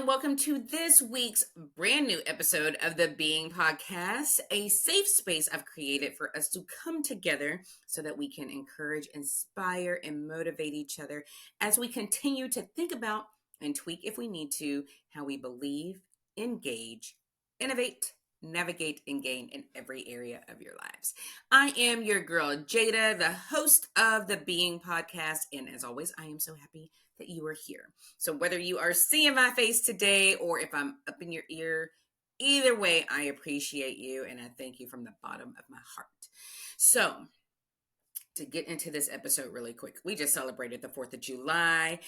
and welcome to this week's brand new episode of the Being Podcast, a safe space I've created for us to come together so that we can encourage, inspire, and motivate each other as we continue to think about and tweak, if we need to, how we believe, engage, innovate, navigate, and gain in every area of your lives. I am your girl, Jada, the host of the Being Podcast, and as always, I am so happy that you are here. So whether you are seeing my face today or if I'm up in your ear, either way, I appreciate you and I thank you from the bottom of my heart. So to get into this episode really quick, we just celebrated the 4th of July.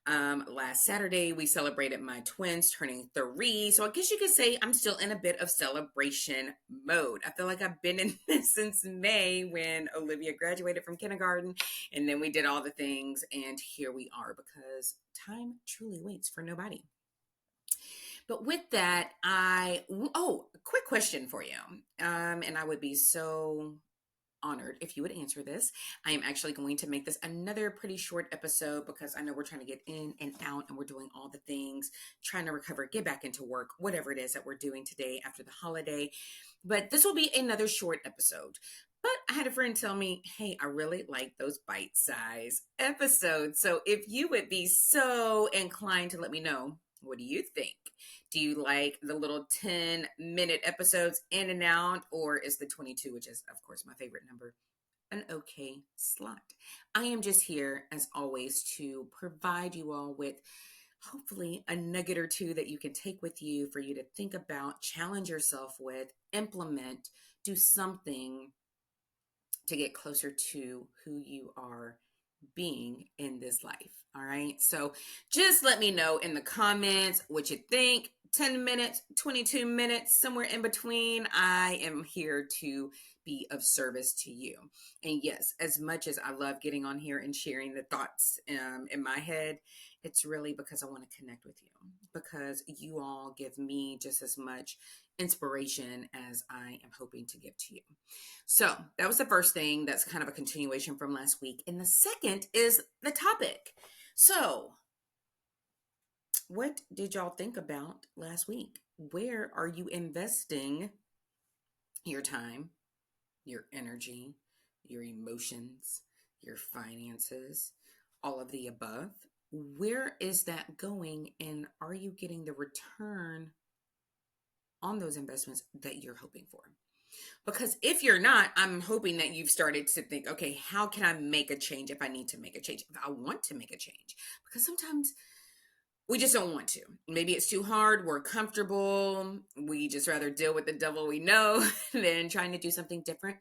Last Saturday, we celebrated my twins turning 3. So I guess you could say I'm still in a bit of celebration mode. I feel like I've been in this since May when Olivia graduated from kindergarten. And then we did all the things. And here we are because time truly waits for nobody. But with that, quick question for you. And I would be so honored if you would answer this. I am actually going to make this another pretty short episode because I know we're trying to get in and out and we're doing all the things, trying to recover, get back into work, whatever it is that we're doing today after the holiday. But this will be another short episode. But I had a friend tell me, hey, I really like those bite-sized episodes. So if you would be so inclined to let me know, what do you think? Do you like the little 10-minute episodes in and out, or is the 22, which is, of course, my favorite number, an okay slot? I am just here, as always, to provide you all with hopefully a nugget or two that you can take with you for you to think about, challenge yourself with, implement, do something to get closer to who you are being in this life. All right. So just let me know in the comments what you think. 10 minutes, 22 minutes, somewhere in between. I am here to be of service to you. And yes, as much as I love getting on here and sharing the thoughts in my head, it's really because I want to connect with you, because you all give me just as much inspiration as I am hoping to give to you. So that was the first thing. That's kind of a continuation from last week. And the second is the topic. So what did y'all think about last week? Where are you investing your time, your energy, your emotions, your finances, all of the above? Where is that going? And are you getting the return on those investments that you're hoping for? Because if you're not, I'm hoping that you've started to think, okay, how can I make a change if I need to make a change, if I want to make a change? Because sometimes we just don't want to. Maybe it's too hard. We're comfortable. We just rather deal with the devil we know than trying to do something different.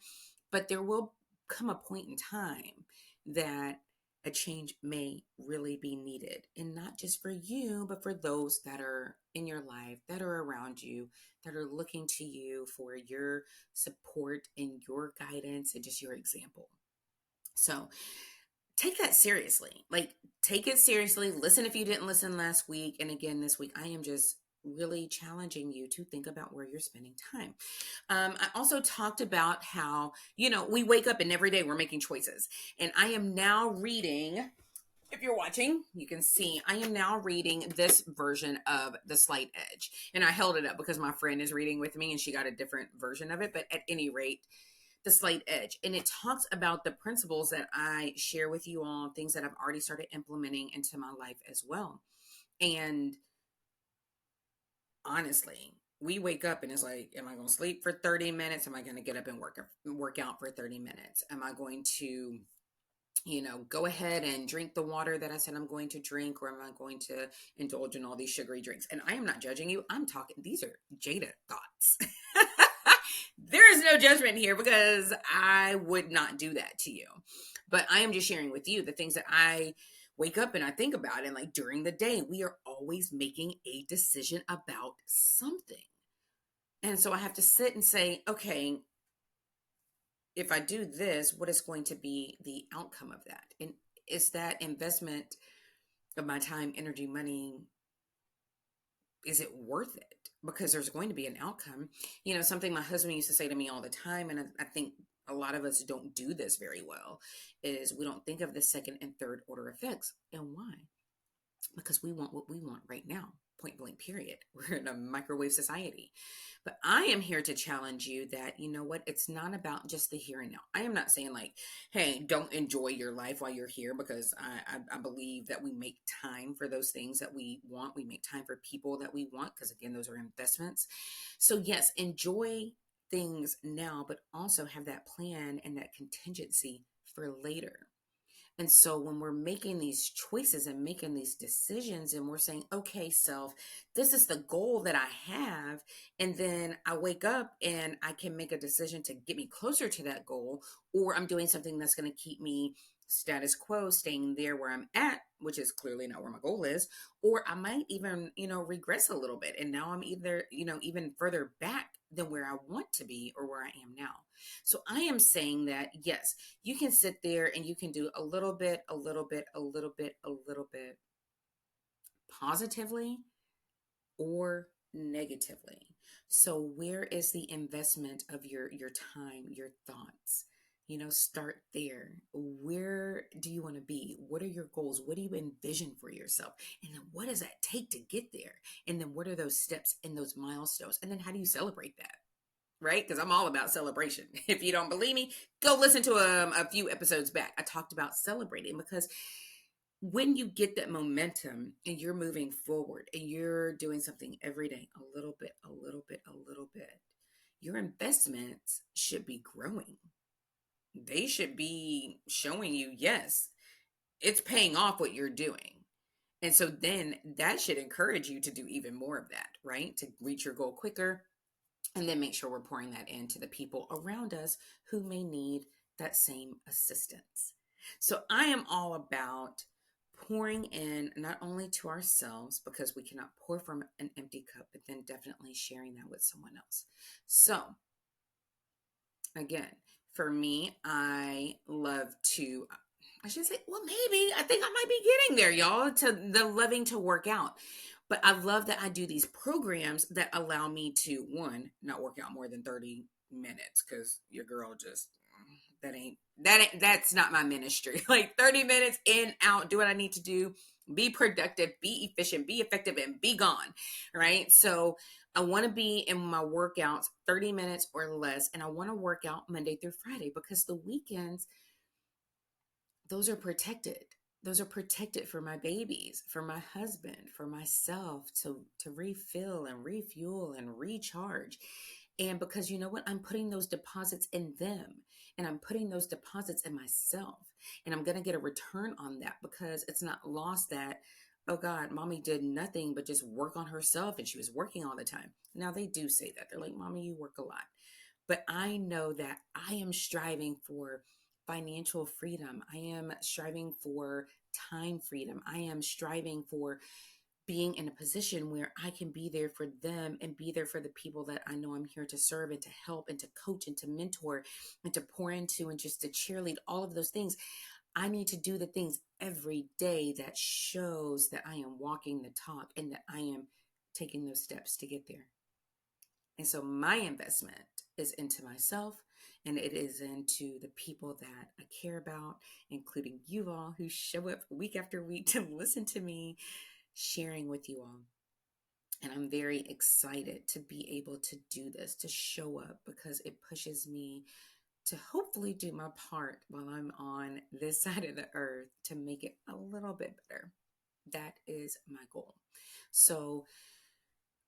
But there will come a point in time that a change may really be needed. And not just for you, but for those that are in your life, that are around you, that are looking to you for your support and your guidance and just your example. So take that seriously. Like, take it seriously. Listen if you didn't listen last week. And again, this week, I am just really challenging you to think about where you're spending time. I also talked about how, we wake up and every day we're making choices. And I am now reading, if you're watching, you can see, I am now reading this version of The Slight Edge. And I held it up because my friend is reading with me and she got a different version of it. But at any rate, The Slight Edge. And it talks about the principles that I share with you all, things that I've already started implementing into my life as well. And honestly, we wake up and it's like, am I going to sleep for 30 minutes? Am I going to get up and work out for 30 minutes? Am I going to, go ahead and drink the water that I said I'm going to drink, or am I going to indulge in all these sugary drinks? And I am not judging you. I'm talking, these are Jada thoughts. There is no judgment here because I would not do that to you. But I am just sharing with you the things that I wake up and I think about. And like during the day, we are always making a decision about something. And so I have to sit and say, okay, if I do this, what is going to be the outcome of that? And is that investment of my time, energy, money, is it worth it? Because there's going to be an outcome. Something my husband used to say to me all the time, and I think a lot of us don't do this very well, is we don't think of the second and third order effects. And why? Because we want what we want right now. point blank period. We're in a microwave society. But I am here to challenge you that, you know what, it's not about just the here and now. I am not saying like, hey, don't enjoy your life while you're here, because I believe that we make time for those things that we want. We make time for people that we want, because again, those are investments. So yes, enjoy things now, but also have that plan and that contingency for later. And so when we're making these choices and making these decisions, and we're saying, okay, self, this is the goal that I have. And then I wake up and I can make a decision to get me closer to that goal, or I'm doing something that's going to keep me status quo, staying there where I'm at, which is clearly not where my goal is. Or I might even, regress a little bit. And now I'm either, even further back than where I want to be or where I am now. So I am saying that, yes, you can sit there and you can do a little bit, a little bit, a little bit, a little bit positively or negatively. So where is the investment of your time, your thoughts? Start there. Where do you want to be? What are your goals? What do you envision for yourself? And then what does that take to get there? And then what are those steps and those milestones? And then how do you celebrate that? Right? Because I'm all about celebration. If you don't believe me, go listen to a few episodes back. I talked about celebrating, because when you get that momentum and you're moving forward and you're doing something every day, a little bit, a little bit, a little bit, your investments should be growing. They should be showing you, yes, it's paying off what you're doing. And so then that should encourage you to do even more of that, right? To reach your goal quicker, and then make sure we're pouring that into the people around us who may need that same assistance. So I am all about pouring in not only to ourselves, because we cannot pour from an empty cup, but then definitely sharing that with someone else. So again, for me, I love to, I should say, well, maybe I think I might be getting there, y'all, to the loving to work out. But I love that I do these programs that allow me to, one, not work out more than 30 minutes, because your girl just, that's not my ministry. Like 30 minutes in, out, do what I need to do, be productive, be efficient, be effective, and be gone. Right. So I want to be in my workouts 30 minutes or less. And I want to work out Monday through Friday, because the weekends, those are protected. Those are protected for my babies, for my husband, for myself, to refill and refuel and recharge. And because you know what? I'm putting those deposits in them, and I'm putting those deposits in myself. And I'm going to get a return on that, because it's not lost that, oh God, mommy did nothing but just work on herself and she was working all the time. Now they do say that. They're like, mommy, you work a lot. But I know that I am striving for financial freedom. I am striving for time freedom. I am striving for being in a position where I can be there for them and be there for the people that I know I'm here to serve and to help and to coach and to mentor and to pour into and just to cheerlead, all of those things. I need to do the things every day that shows that I am walking the talk and that I am taking those steps to get there. And so my investment is into myself, and it is into the people that I care about, including you all who show up week after week to listen to me, sharing with you all. And I'm very excited to be able to do this, to show up, because it pushes me to hopefully do my part while I'm on this side of the earth to make it a little bit better. That is my goal. So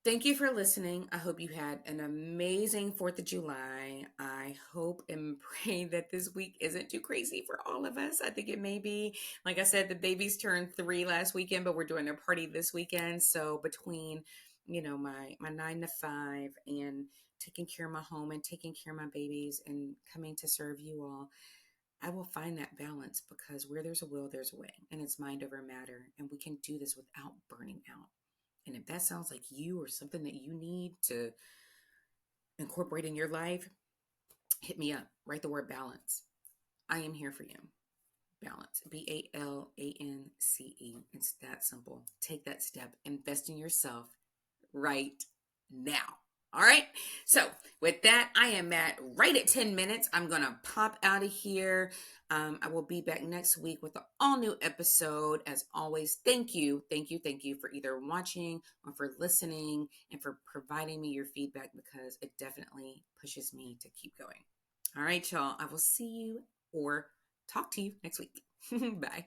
thank you for listening. I hope you had an amazing 4th of July. I hope and pray that this week isn't too crazy for all of us. I think it may be. Like I said, the babies turned 3 last weekend, but we're doing a party this weekend. So between, my 9 to 5 and taking care of my home and taking care of my babies and coming to serve you all, I will find that balance, because where there's a will, there's a way, and it's mind over matter. And we can do this without burning out. And if that sounds like you or something that you need to incorporate in your life, hit me up. Write the word balance. I am here for you. Balance. BALANCE. It's that simple. Take that step. Invest in yourself right now. All right. So with that, I am at right at 10 minutes. I'm going to pop out of here. I will be back next week with an all new episode. As always, thank you, thank you, thank you for either watching or for listening and for providing me your feedback because it definitely pushes me to keep going. All right, y'all. I will see you or talk to you next week. Bye.